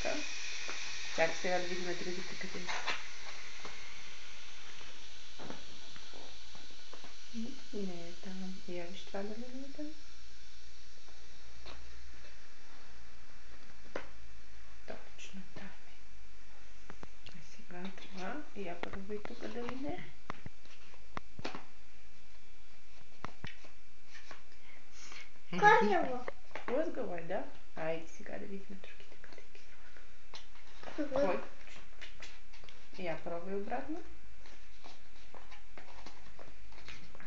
Така. Чакай сега да видим другите къде са. Не е там. Я виж това дали не е там. Точно там е. А сега това. Я пробвай тук дали не е. Козово. Лъзгаво е, да? Айде сега да видим другите къде ги слага. Кой? Я пробвай обратно. Така.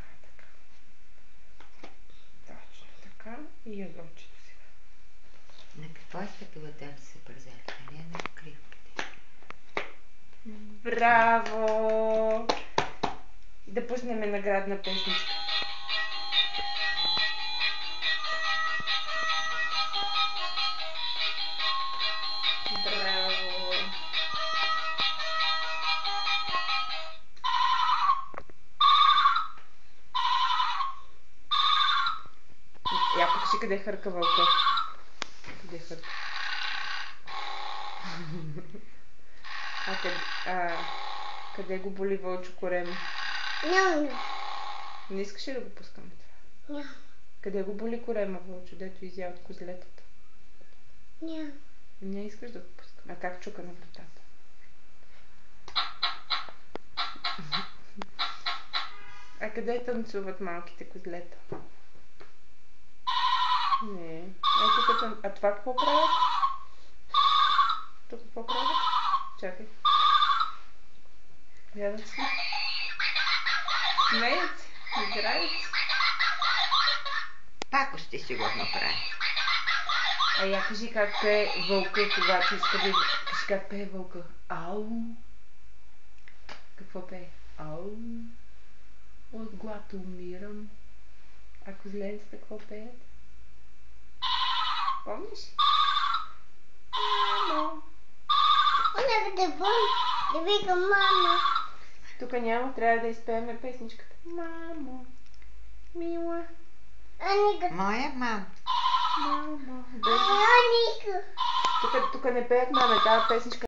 Точно така. И ъгълчето сега. На какво е стъпила там се пързалите? Не на покривките. Браво! Да пуснем наградна песничка. Браво! Я покажи къде хърка вълка. Къде хърка? Къде го боли вълчо корема? Няма. Не искаш ли да го пускаме това? Няма. Къде го боли корема вълчо, дето изя от козлетата? Няма. Не искаш да го пускаме. А как чука на вратата? А къде танцуват малките козлета? Не. Тук А това какво правят? Тук какво правят? Чакай. Гледат се. Смеят се. Играят се. Пак ще сигурно прави. А я кажи как пее вълка, когато иска да... Кажи как пее вълка. Ау. Какво пее? Ау. От глад умирам. А козленцата какво пеят? Помниш? Мамо. Да викам мама. Тук няма, трябва да изпеем песничката. Мамо. Мила. Аника. Моя мама. Мамо. Аника. Тук не пеят маме, тази песничка